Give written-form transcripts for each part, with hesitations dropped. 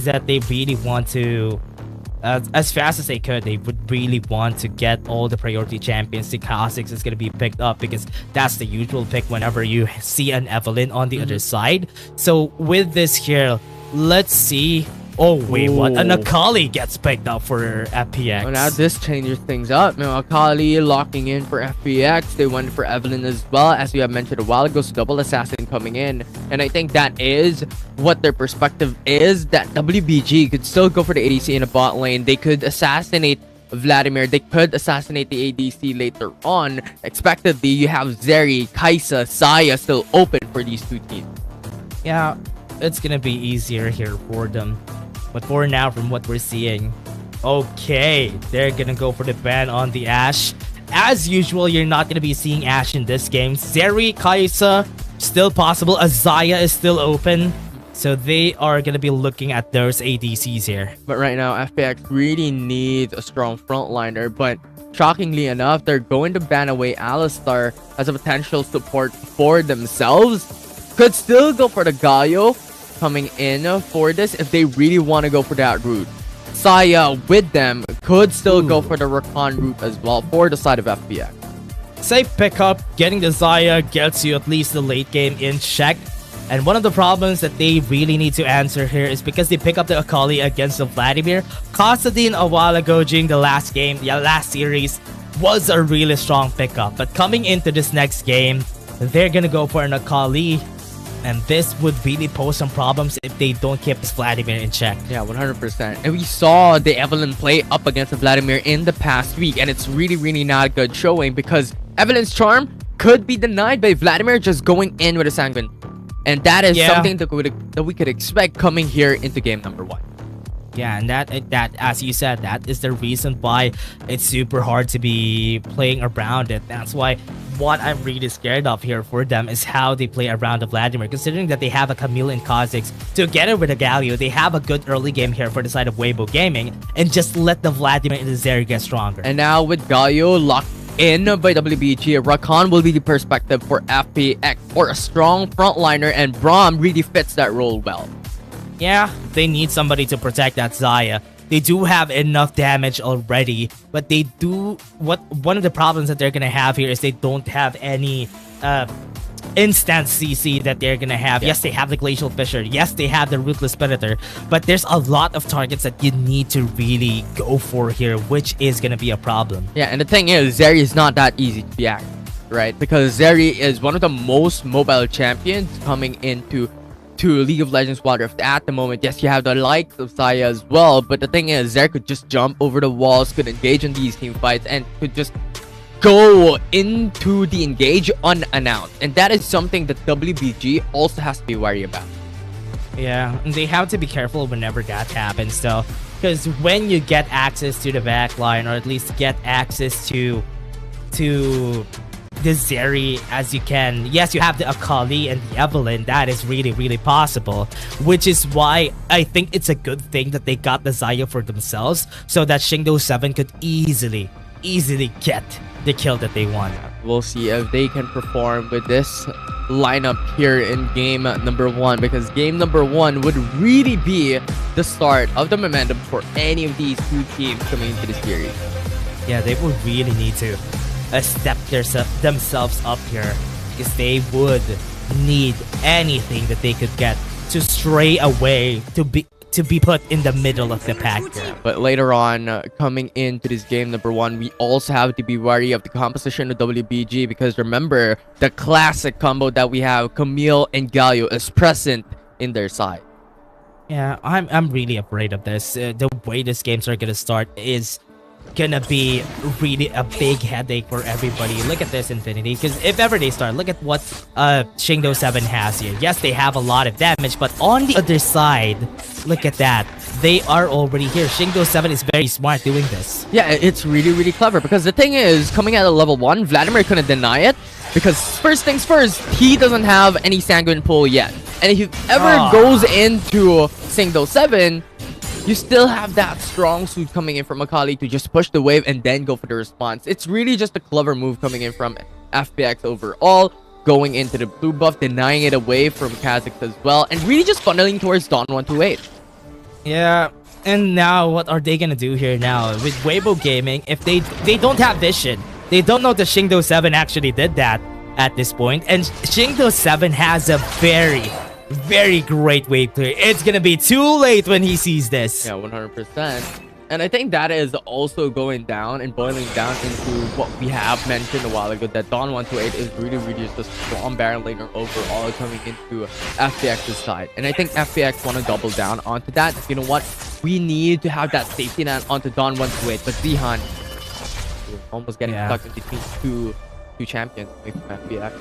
that they really want to, as fast as they could, they would really want to get all the priority champions. The Kha'Zix is going to be picked up because that's the usual pick whenever you see an Evelynn on the other side. So with this here, let's see. Oh wait, what? An Akali gets picked up for FPX. Well, now this changes things up. Akali locking in for FPX. They went for Evelynn as well, as we have mentioned a while ago. So double assassin coming in, and I think that is what their perspective is. That WBG could still go for the ADC in a bot lane. They could assassinate Vladimir. They could assassinate the ADC later on. Expectedly, you have Zeri, Kai'Sa, Xayah still open for these two teams. Yeah, it's gonna be easier here for them. But for now, from what we're seeing, okay, they're gonna go for the ban on the Ashe. As usual, you're not gonna be seeing Ashe in this game. Zeri, Kai'Sa, still possible. Xayah is still open. So they are gonna be looking at those ADCs here. But right now, FPX really needs a strong frontliner. But shockingly enough, they're going to ban away Alistar as a potential support for themselves. Could still go for the Galio coming in for this if they really want to go for that route. Xayah with them could still go for the Rakan route as well for the side of FPX. Safe pickup, getting the Xayah gets you at least the late game in check. And one of the problems that they really need to answer here is because they pick up the Akali against the Vladimir. Constantine a while ago during the last game, the last series, was a really strong pickup. But coming into this next game, they're gonna go for an Akali. And this would really pose some problems if they don't keep this Vladimir in check. Yeah, 100%. And we saw the Evelynn play up against the Vladimir in the past week. And it's really not good showing because Evelynn's charm could be denied by Vladimir just going in with a Sanguine. And that is something that we could expect coming here into game number 1. Yeah, and that as you said, that is the reason why it's super hard to be playing around it. That's why what I'm really scared of here for them is how they play around the Vladimir, considering that they have a Camille and Kha'Zix together with a Galio. They have a good early game here for the side of Weibo Gaming, and just let the Vladimir and the Zeri get stronger. And now with Galio locked in by WBG, Rakan will be the perspective for FPX for a strong frontliner, and Braum really fits that role well. Yeah, they need somebody to protect that Xayah. They do have enough damage already, but they do... One of the problems that they're gonna have here is they don't have any instant CC that they're gonna have. Yes, they have the Glacial Fissure. Yes, they have the Ruthless Predator. But there's a lot of targets that you need to really go for here, which is gonna be a problem. Yeah, and the thing is, Zeri is not that easy to be active, right? Because Zeri is one of the most mobile champions coming into League of Legends Wild Rift at the moment. Yes, you have the likes of Xayah as well, but the thing is, Zeri could just jump over the walls, could engage in these team fights, and could just go into the engage unannounced. And that is something that WBG also has to be wary about. Yeah, and they have to be careful whenever that happens though, because when you get access to the backline, or at least get access to the Zeri as you can. Yes, you have the Akali and the Evelynn. That is really possible, which is why I think it's a good thing that they got the Xayah for themselves, so that Shingdo 7 could easily get the kill that they want. We'll see if they can perform with this lineup here in game number 1, because game number 1 would really be the start of the momentum for any of these two teams coming into the series. Yeah, they would really need to step themselves up here, because they would need anything that they could get to stray away, to be put in the middle of the pack. But later on, coming into this game number 1, we also have to be wary of the composition of WBG, because remember, the classic combo that we have, Camille and Galio, is present in their side. Yeah, I'm really afraid of this. The way these games are gonna start is gonna be really a big headache for everybody. Look at this, Infinity, because if ever they start, look at what Shingdo 7 has here. Yes, they have a lot of damage, but on the other side, look at that. They are already here. Shingdo 7 is very smart doing this. Yeah, it's really clever, because the thing is, coming at a level 1, Vladimir couldn't deny it, because first things first, he doesn't have any Sanguine pull yet. And if he ever goes into Shingdo 7, you still have that strong suit coming in from Akali to just push the wave and then go for the response. It's really just a clever move coming in from FPX overall, going into the blue buff, denying it away from Kha'Zix as well, and really just funneling towards Dawn 128. Yeah, and now what are they gonna do here now with Weibo Gaming? If they don't have vision, they don't know that Shingdo 7 actually did that at this point, and Shingdo 7 has a very great wave clear. It's gonna be too late when he sees this. Yeah, 100%. And I think that is also going down and boiling down into what we have mentioned a while ago, that Don128 is really just a strong barrel laner overall coming into FPX's side. And I think FPX want to double down onto that. You know what? We need to have that safety net onto Don128, but Zihan almost getting stuck in between two champions from FPX.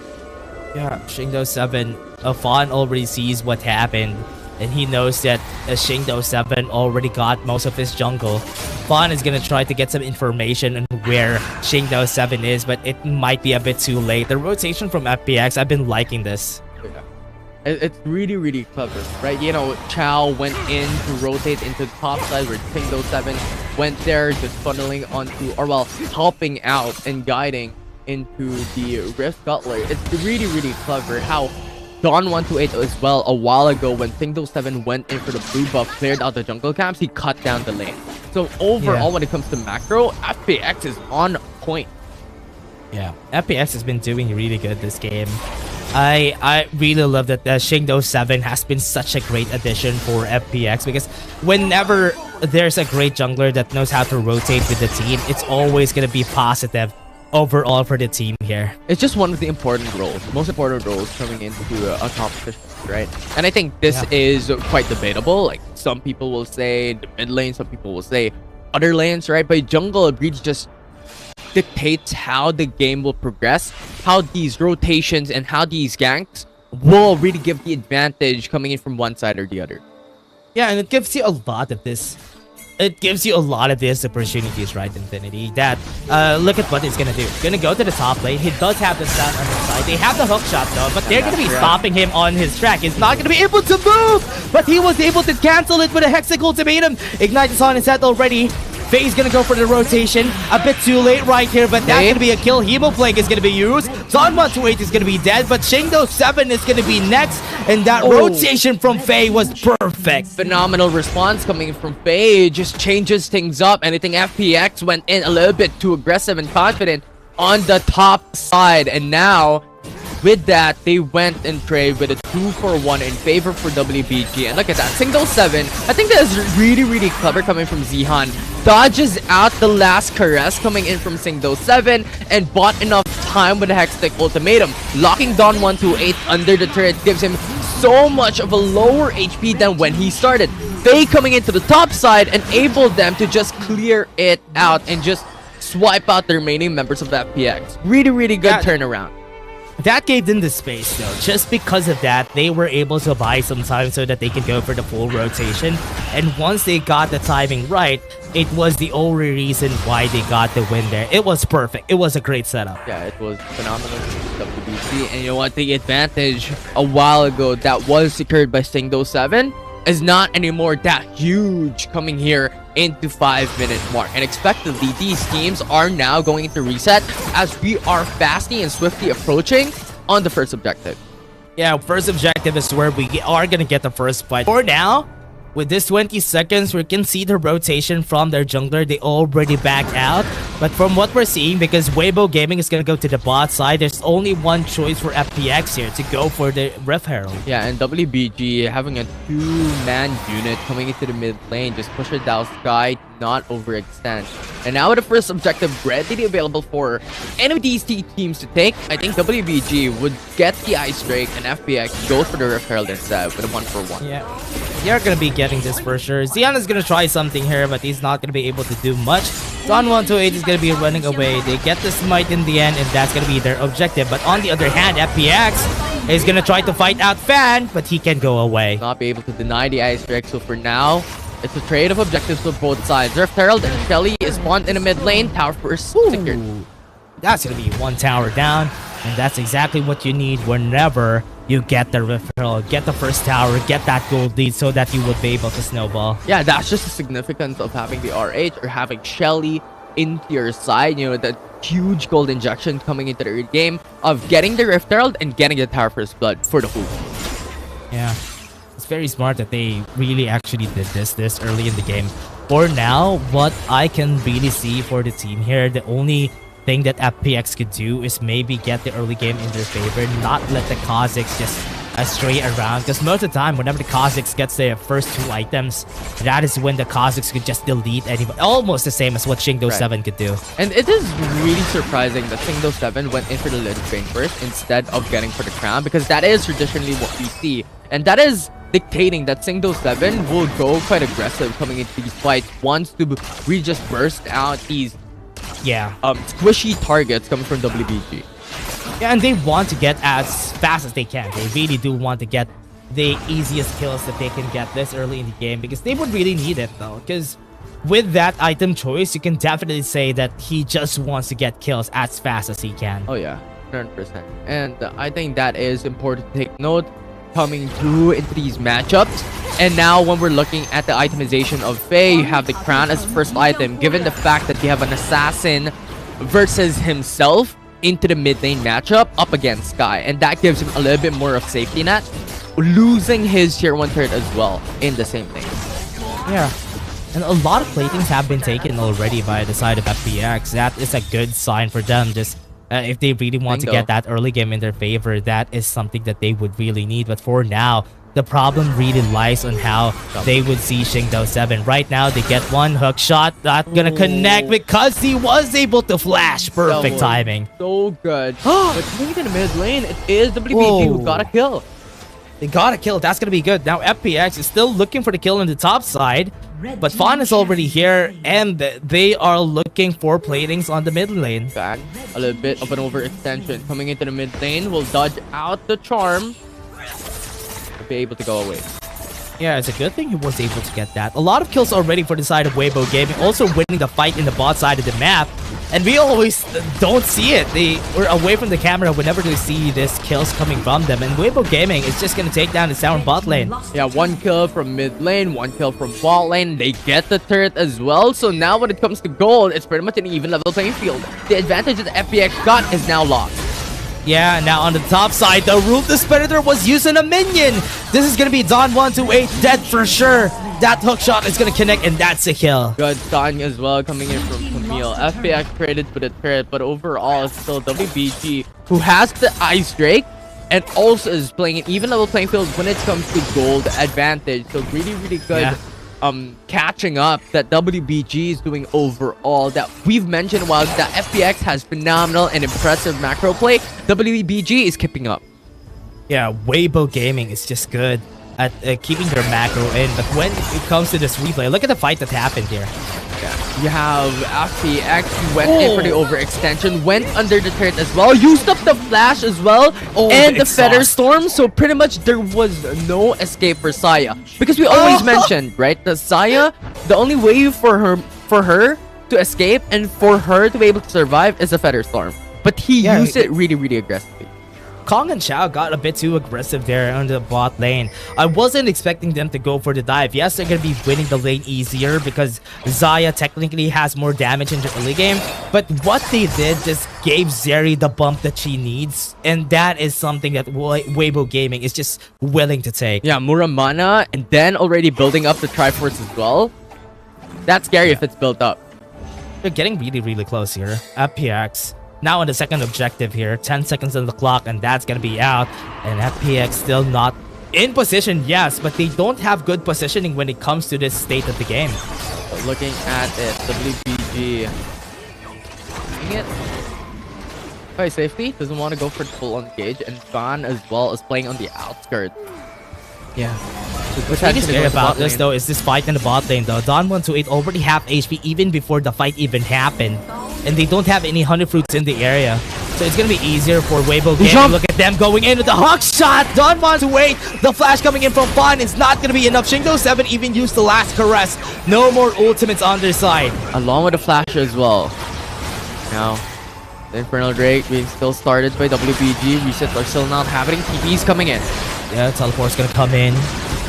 Yeah, Shingdo 7, Fawn already sees what happened, and he knows that Shingdo 7 already got most of his jungle. Fawn is gonna try to get some information on where Shingdo 7 is, but it might be a bit too late. The rotation from FPX, I've been liking this. Yeah. It's really clever, right? You know, Chow went in to rotate into the top side where Shingdo 7 went there, just funneling onto, or well, helping out and guiding into the Rift Cutler. It's really clever how Don128 as well a while ago when Shingdo 7 went in for the blue buff, cleared out the jungle camps, he cut down the lane. So overall, when it comes to macro, FPX is on point. Yeah, FPX has been doing really good this game. I really love that Shingdo 7 has been such a great addition for FPX, because whenever there's a great jungler that knows how to rotate with the team, it's always going to be positive overall for the team here. It's just one of the important roles, most important roles coming into a competition, right? And I think this is quite debatable. Like, some people will say the mid lane, some people will say other lanes, right? But jungle really just dictates how the game will progress, how these rotations and how these ganks will really give the advantage coming in from one side or the other. Yeah, and it gives you a lot of this. It gives you a lot of these opportunities, right, Infinity? That, look at what he's gonna do. Gonna go to the top lane. He does have the stun on his side. They have the hook shot, though, but they're gonna be stopping him on his track. He's not gonna be able to move, but he was able to cancel it with a Hexic ultimatum. Ignite is on his head already. Faye's gonna go for the rotation. A bit too late right here, but that's gonna be a kill. Hemo Plague is gonna be used. Don128 is gonna be dead, but Shingdo 7 is gonna be next, and that rotation from Faye was perfect. Phenomenal response coming from Faye. Just changes things up. And I think FPX went in a little bit too aggressive and confident on the top side, and now with that, they went and traded with a 2-for-1 in favor for WBG. And look at that, Shingdo 7. I think that is really clever coming from Zihan. Dodges out the last caress coming in from Shingdo 7 and bought enough time with the Hextech ultimatum. Locking Don128 under the turret gives him so much of a lower HP than when he started. Faye coming into the top side enabled them to just clear it out and just swipe out the remaining members of the FPX. Really good turnaround. That gave them the space, though. Just because of that, they were able to buy some time so that they could go for the full rotation. And once they got the timing right, it was the only reason why they got the win there. It was perfect. It was a great setup. Yeah, it was phenomenal for WBC. And you know what? The advantage a while ago that was secured by Shingdo 7 is not anymore that huge coming here into 5-minute mark. And expectedly, these teams are now going to reset as we are fastly and swiftly approaching on the first objective. Yeah, first objective is where we are going to get the first fight. For now, with this 20 seconds, we can see the rotation from their jungler. They already back out. But from what we're seeing, because Weibo Gaming is going to go to the bot side, there's only one choice for FPX here to go for the Rift Herald. Yeah, and WBG having a 2-man unit coming into the mid lane, just push it down Sky, not overextend. And now with the first objective readily available for any of these teams to take, I think WBG would get the Ice Drake and FPX goes for the Rift Herald instead with a 1-for-1. Yeah, they're going to be getting this for sure. Zion is going to try something here, but he's not going to be able to do much. Don128 is going to be running away. They get the smite in the end, and that's going to be their objective. But on the other hand, FPX is going to try to fight out Fan, but he can go away. Not be able to deny the Ice Drake, so for now, it's a trade of objectives for both sides. Rift Herald and Shelly is spawned in the mid lane. Tower first secured. That's going to be one tower down, and that's exactly what you need whenever you get the Rift Herald. Get the first tower, get that gold lead so that you would be able to snowball. Yeah, that's just the significance of having the RH or having Shelly into your side. You know, that huge gold injection coming into the game of getting the Rift Herald and getting the tower first blood for the hoop. Yeah. It's very smart that they really actually did this early in the game. For now, what I can really see for the team here, the only thing that FPX could do is maybe get the early game in their favor, not let the Kazakhs just stray around, because most of the time whenever the Kazakhs gets their first 2 items, that is when the Kazakhs could just delete anybody, almost the same as what Shingdo 7 could do. And it is really surprising that Shingdo 7 went into the Lich Bane first instead of getting for the crown, because that is traditionally what we see, and that is dictating that Shingdo 7 will go quite aggressive coming into these fights, wants to really just burst out these squishy targets coming from WBG. Yeah, and they want to get as fast as they can. They really do want to get the easiest kills that they can get this early in the game, because they would really need it though. Because with that item choice, you can definitely say that he just wants to get kills as fast as he can. Oh yeah, 100%. And I think that is important to take note coming through into these matchups. And now when we're looking at the itemization of Faye, you have the crown as first item, given the fact that you have an assassin versus himself into the mid lane matchup up against Sky, and that gives him a little bit more of safety net, losing his tier 1 turret as well in the same lane. Yeah, and a lot of playthings have been taken already by the side of FPX. That is a good sign for them. Just if they really want to get that early game in their favor, that is something that they would really need. But for now, the problem really lies on how they would see Shingdo 7. Right now, they get one hook shot, not gonna connect because he was able to flash. Perfect timing. So good. But coming in the mid lane, it is WBG who got a kill. They got a kill. That's gonna be good. Now FPX is still looking for the kill on the top side, but Fawn is already here, and they are looking for platings on the mid lane. Back a little bit of an overextension. Coming into the mid lane, will dodge out the charm. Be able to go away. Yeah, it's a good thing he was able to get that. A lot of kills already for the side of Weibo Gaming, also winning the fight in the bot side of the map. And we always don't see it. They were away from the camera whenever they see this kills coming from them. And Weibo Gaming is just going to take down the Sound bot lane. Yeah, 1 kill from mid lane, 1 kill from bot lane. They get the turret as well. So now when it comes to gold, it's pretty much an even level playing field. The advantage that the FPX got is now lost. Yeah, now on the top side, the Root Predator was using a minion. This is going to be Don128 dead for sure. That hook shot is going to connect, and that's a kill. Good stun as well coming in from Camille. FPX traded for the turret, but overall, it's still WBG who has the Ice Drake and also is playing an even level playing field when it comes to gold advantage. So really, really good. Catching up that WBG is doing overall, that we've mentioned. While that FPX has phenomenal and impressive macro play, WBG is keeping up. Yeah, Weibo Gaming is just good at keeping their macro in, but when it comes to this replay, look at the fight that happened here. Yeah. You have FPX who went in for the overextension, went under the turret as well, used up the flash as well, and the Feather Storm, so pretty much there was no escape for Saya. Because we always mentioned, right, that Saya, the only way for her to escape and for her to be able to survive is a Feather Storm. But he used it really, really aggressively. Kong and Xiao got a bit too aggressive there on the bot lane. I wasn't expecting them to go for the dive. Yes, they're going to be winning the lane easier because Xayah technically has more damage in the early game. But what they did just gave Zeri the bump that she needs. And that is something that Weibo Gaming is just willing to take. Yeah, Muramana, and then already building up the Triforce as well. That's scary if it's built up. They're getting really, really close here. FPX. Now on the second objective here, 10 seconds on the clock, and that's gonna be out. And FPX still not in position, yes, but they don't have good positioning when it comes to this state of the game. But looking at it, WBG doing it by safety, doesn't want to go for the full engage, and Fan as well is playing on the outskirts. Yeah. What's really scary about this though is this fight in the bot lane though. Don128 already have HP even before the fight even happened. And they don't have any honey fruits in the area. So it's going to be easier for Weibo Gaming. Look at them going in with the hook shot. Don128, the flash coming in from Fawn is not going to be enough. Shingdo 7 even used the last caress. No more ultimates on their side. Along with the flash as well. Now, the Infernal Drake being still started by WBG. Resets are still not happening. TP's coming in. Yeah, teleport's going to come in.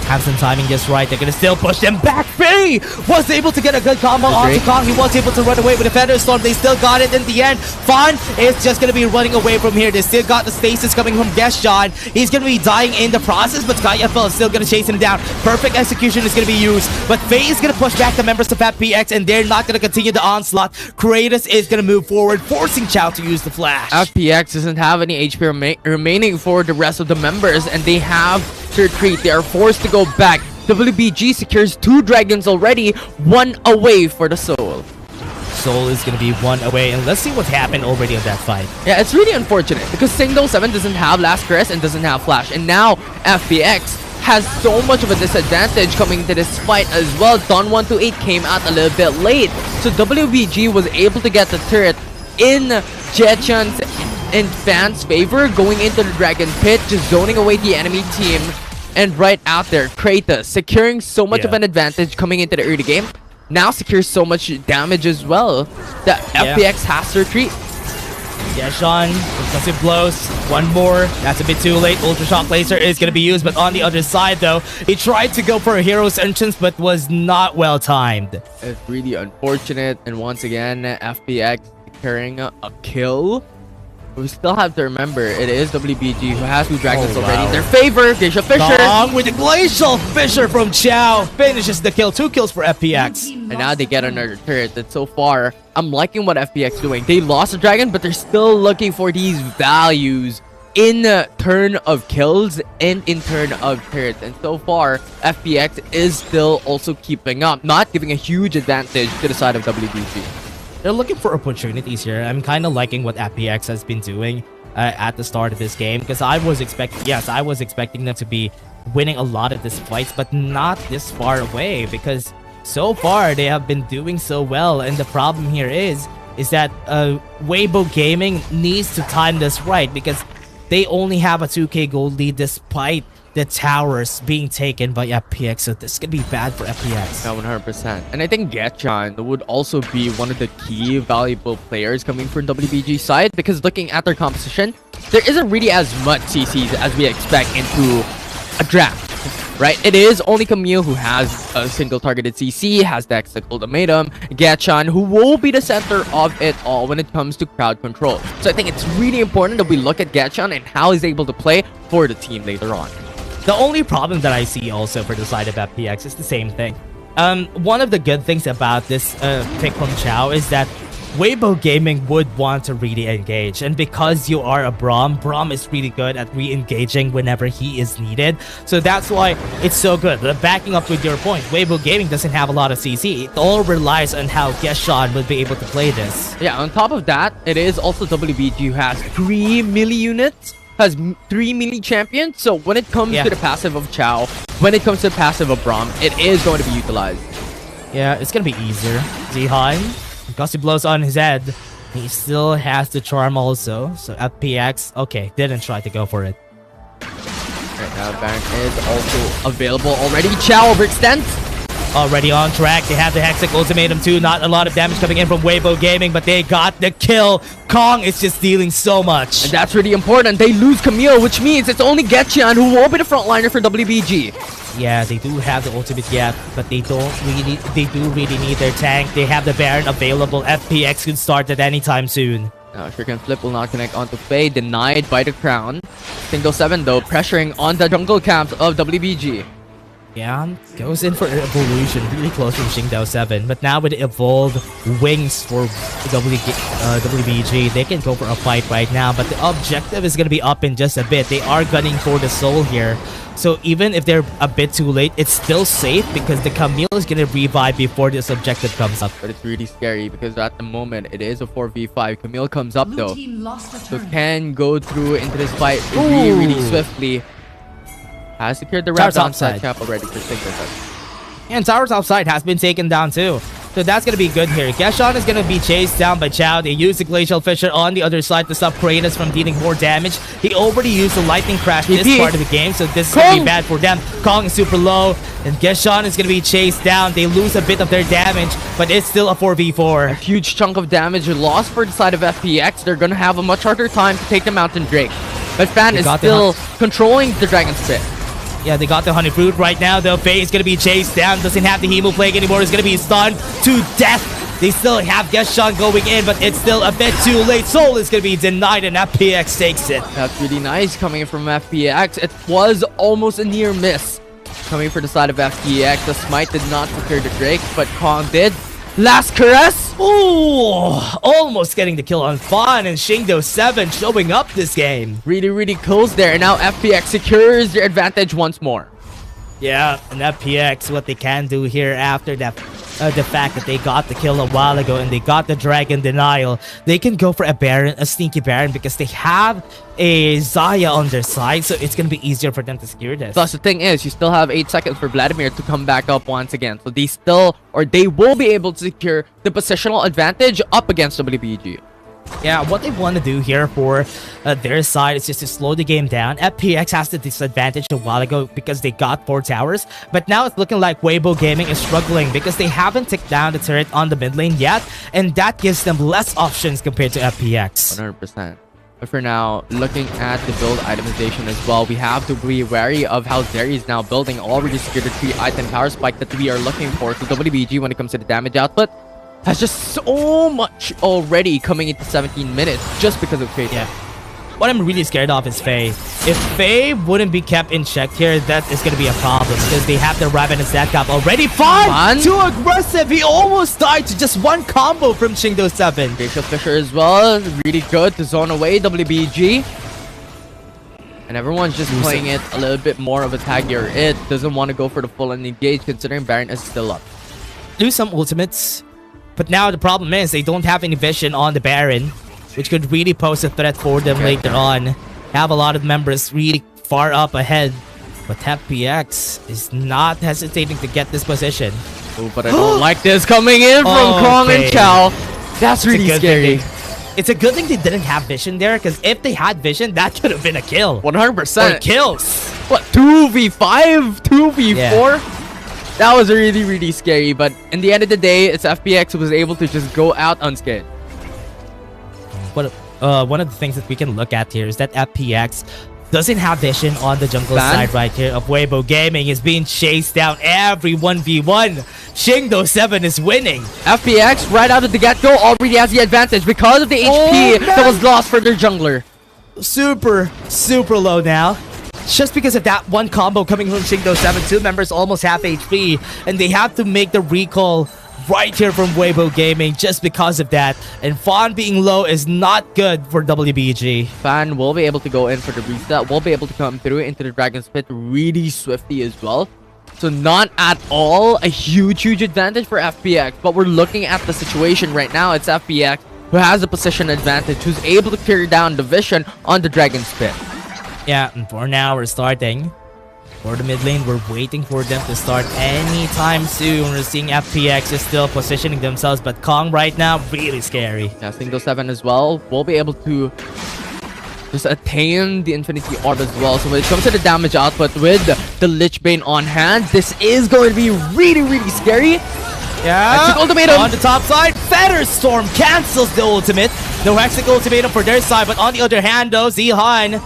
have some timing just right. They're gonna still push them back. Faye was able to get a good combo onto Kong. He was able to run away with the Feather Storm. They still got it in the end. Fun is just gonna be running away from here. They still got the stasis coming from Geshan. He's gonna be dying in the process, but Sky FL is still gonna chase him down. Perfect execution is gonna be used, but Faye is gonna push back the members of FPX, and they're not gonna continue the onslaught. Kratos is gonna move forward, forcing Chao to use the flash. FPX doesn't have any HP remaining for the rest of the members, and they have to retreat. They are forced to go back. WBG secures 2 dragons already, 1 away for the Soul. Soul is going to be 1 away, and let's see what happened already on that fight. Yeah, it's really unfortunate because Single 7 doesn't have Last Caress and doesn't have Flash, and now FPX has so much of a disadvantage coming into this fight as well. Don 128 came out a little bit late, so WBG was able to get the turret in Jetchan's and fans' favor, going into the Dragon Pit, just zoning away the enemy team. And right out there, Kratos securing so much of an advantage coming into the early game. Now secures so much damage as well that FPX has to retreat. Yeah, Sean, concussive blows. 1 more. That's a bit too late. Ultra Shock Laser is going to be used, but on the other side, though, he tried to go for a hero's entrance, but was not well timed. It's really unfortunate. And once again, FPX securing a kill. We still have to remember, it is WBG who has 2 dragons already in their favor. Geisha Fisher. Kong with the Glacial Fisher from Chao finishes the kill. 2 kills for FPX. And now they get another turret. And so far, I'm liking what FPX doing. They lost a dragon, but they're still looking for these values in turn of kills and in turn of turrets. And so far, FPX is still also keeping up, not giving a huge advantage to the side of WBG. They're looking for opportunities here. I'm kind of liking what FPX has been doing at the start of this game, because I was expecting them to be winning a lot of these fights, but not this far away, because so far they have been doing so well. And the problem here is that Weibo Gaming needs to time this right, because they only have a 2k gold lead despite the towers being taken by FPX, so this could be bad for FPX. Yeah, 100%. And I think Getchan would also be one of the key valuable players coming from WBG side, because looking at their composition, there isn't really as much CCs as we expect into a draft, right? It is only Camille who has a single targeted CC, has the exit ultimatum, Getchan who will be the center of it all when it comes to crowd control. So I think it's really important that we look at Getchan and how he's able to play for the team later on. The only problem that I see also for the side of FPX is the same thing. One of the good things about this pick from Chao is that Weibo Gaming would want to really engage, and because you are a Braum is really good at re-engaging whenever he is needed. So that's why it's so good. Backing up with your point, Weibo Gaming doesn't have a lot of CC. It all relies on how Geshan would be able to play this. Yeah, on top of that, it is also WBG who has 3 melee units, has 3 melee champions. So when it comes to the passive of Chao, when it comes to the passive of Braum, it is going to be utilized. Yeah, it's going to be easier. Zihan, because he blows on his head, he still has the charm also. So FPX, okay, didn't try to go for it. Right now, Baron is also available already. Chao overextends. Already on track. They have the Hexic ultimatum too. Not a lot of damage coming in from Weibo Gaming, but they got the kill. Kong is just dealing so much. And that's really important. They lose Camille, which means it's only Getchan who will be the frontliner for WBG. Yeah, they do have the ultimate yet, but they do really need their tank. They have the Baron available. FPX could start at any time soon. Now, Shuriken Flip will not connect onto Faye, denied by the crown. Single 7 though, pressuring on the jungle camps of WBG. Yeah, goes in for evolution, really close from Xingdao 7. But now with the evolved wings for WBG, they can go for a fight right now. But the objective is going to be up in just a bit. They are gunning for the soul here. So even if they're a bit too late, it's still safe because the Camille is going to revive before this objective comes up. But it's really scary because at the moment, it is a 4v5. Camille comes up though. So can go through into this fight really swiftly. Has secured the wrap downside cap already for Single 7. And Tower top side has been taken down too. So that's going to be good here. Geshan is going to be chased down by Chao. They use the Glacial Fissure on the other side to stop Kratos from dealing more damage. He already used the Lightning Crash this part of the game, so this is going to be bad for them. Kong is super low, and Geshan is going to be chased down. They lose a bit of their damage, but it's still a 4v4. A huge chunk of damage lost for the side of FPX. They're going to have a much harder time to take the Mountain Drake. But Fan is still controlling the Dragon's Pit. Yeah, they got the honey fruit right now. The Faye is going to be chased down. Doesn't have the Hemo Plague anymore. It's going to be stunned to death. They still have Geshan going in, but it's still a bit too late. Soul is going to be denied, and FPX takes it. That's really nice coming in from FPX. It was almost a near miss coming for the side of FPX. The Smite did not secure the Drake, but Kong did. Last caress. Ooh, almost getting the kill on Fawn, and Shingdo7 showing up this game. Really close there. And now FPX secures their advantage once more. Yeah, and FPX, what they can do here after that, the fact that they got the kill a while ago and they got the Dragon Denial, they can go for a Baron, a sneaky Baron, because they have a Xayah on their side, so it's going to be easier for them to secure this. Plus, the thing is, you still have 8 seconds for Vladimir to come back up once again. So they still, or they will be able to secure the positional advantage up against WBG. Yeah, what they want to do here for their side is just to slow the game down. FPX has the disadvantage a while ago because they got 4 towers, but now it's looking like Weibo Gaming is struggling because they haven't taken down the turret on the mid lane yet, and that gives them less options compared to FPX. 100%. But for now, looking at the build itemization as well, we have to be wary of how Zeri is now building. Already secured the 3-item power spike that we are looking for. So WBG, when it comes to the damage output, has just so much already coming into 17 minutes just because of Faye. Yeah. What I'm really scared of is Faye. If Faye wouldn't be kept in check here, that is going to be a problem because they have the Raven and Stat Cap already. Fun! Too aggressive! He almost died to just one combo from Shingdo7. Facial Fisher as well. Really good to zone away WBG. And everyone's just playing it a little bit more of a tag here. It doesn't want to go for the full engage considering Baron is still up. Do some ultimates. But now the problem is they don't have any vision on the Baron, which could really pose a threat for them later on. Have a lot of members really far up ahead. But FPX is not hesitating to get this position. Oh, but I don't like this coming in from Kong and Chow. That's really scary. It's a good thing they didn't have vision there, because if they had vision, that could have been a kill. 100%. Or kills. What, 2v5? 2v4? Yeah. That was really scary, but in the end of the day, it's FPX who was able to just go out unscathed. One of the things that we can look at here is that FPX doesn't have vision on the jungle side right here of Weibo Gaming. Is being chased down every 1v1. Shingdo7 is winning. FPX right out of the get-go already has the advantage because of the HP that was lost for their jungler. Super low now. Just because of that one combo coming from Shingdo7, 2 members almost half HP, and they have to make the recall right here from Weibo Gaming just because of that. And Fawn being low is not good for WBG. Fan will be able to go in for the reset, will be able to come through into the Dragon's Pit really swiftly as well. So not at all a huge advantage for FPX, but we're looking at the situation right now. It's FPX who has a position advantage, who's able to carry down the vision on the Dragon's Pit. Yeah, and for now, we're starting. For the mid lane, we're waiting for them to start anytime soon. We're seeing FPX is still positioning themselves, but Kong right now, really scary. Yeah, Shingdo7 as well will be able to just attain the Infinity Orb as well. So when it comes to the damage output with the Lich Bane on hand, this is going to be really scary. Yeah, Hexic Ultimatum on the top side. Feather Storm cancels the ultimate. No Hexic Ultimatum for their side, but on the other hand though, Zihan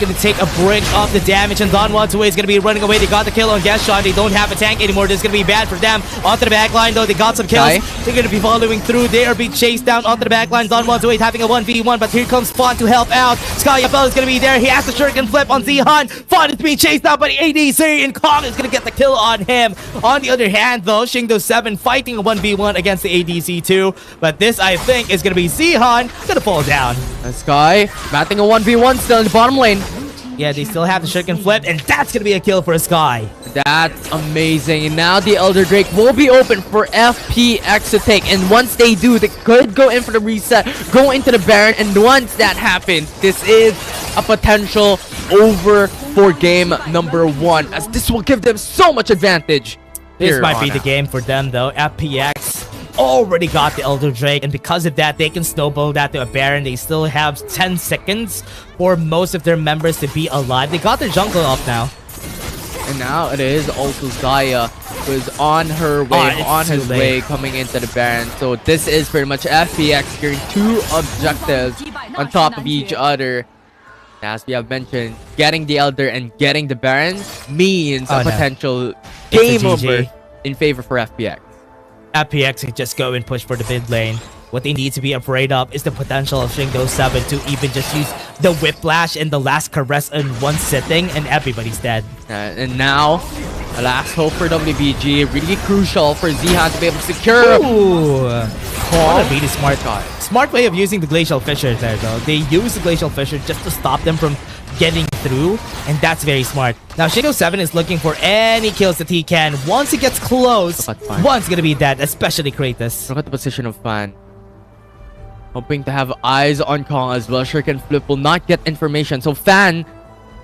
going to take a break of the damage, and Don Wantaway is going to be running away. They got the kill on Geshan. They don't have a tank anymore. This is going to be bad for them. Onto the backline though, they got some kills. They're going to be following through. They are being chased down onto the backline. Don Wantaway having a 1v1, but here comes Fawn to help out. Sky Abel is going to be there. He has the shuriken flip on Zihan. Fawn is being chased down by the ADC, and Kong is going to get the kill on him. On the other hand though, Shingdo7 fighting a 1v1 against the ADC too, but this I think is going to be Zihan going to fall down. Sky batting a 1v1 still in the bottom lane. Yeah, they still have the shuriken flip, and that's going to be a kill for Sky. That's amazing. And now the Elder Drake will be open for FPX to take. And once they do, they could go in for the reset, go into the Baron. And once that happens, this is a potential over for game number 1, as this will give them so much advantage. This might be the game for them, though. FPX already got the Elder Drake, and because of that, they can snowball that to a Baron. They still have 10 seconds for most of their members to be alive. They got their jungle up now. And now it is also Xayah who is on her way, on his way coming into the Baron. So this is pretty much FPX securing 2 objectives on top of each other. As we have mentioned, getting the Elder and getting the Baron means a no. potential It's a game GG. over in favor for FPX. FPX can just go and push for the mid lane. What they need to be afraid of is the potential of Shingo 7 to even just use the Whiplash and the last caress in one sitting, and everybody's dead. And now, the last hope for WBG, really crucial for Zihan to be able to secure. Ooh, what a really smart way of using the Glacial Fissure there, though. They use the Glacial Fissure just to stop them from getting through, and that's very smart. Now, Shingo 7 is looking for any kills that he can. Once he gets close, one's gonna be dead, especially Kratos. Look at the position of Fan. Hoping to have eyes on Kong as well. Shuriken Flip will not get information, so Fan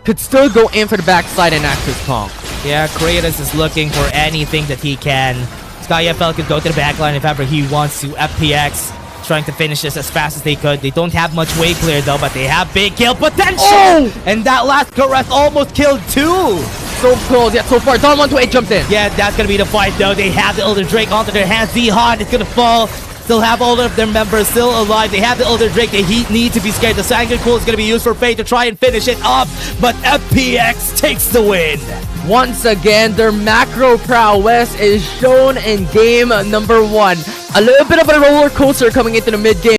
could still go in for the backside and access Kong. Yeah, Kratos is looking for anything that he can. SkyFL could go to the backline if ever he wants to. FPX trying to finish this as fast as they could. They don't have much way clear though, but they have big kill potential! Oh! And that last caress almost killed two! So close, yet so far. Don 128 jumped in. Yeah, that's gonna be the fight though. They have the Elder Drake onto their hands. Zihan is gonna fall. Still have all of their members still alive. They have the Elder Drake. They need to be scared. The Sanguine Pool is going to be used for Fate to try and finish it up. But FPX takes the win. Once again, their macro prowess is shown in game number 1. A little bit of a roller coaster coming into the mid game.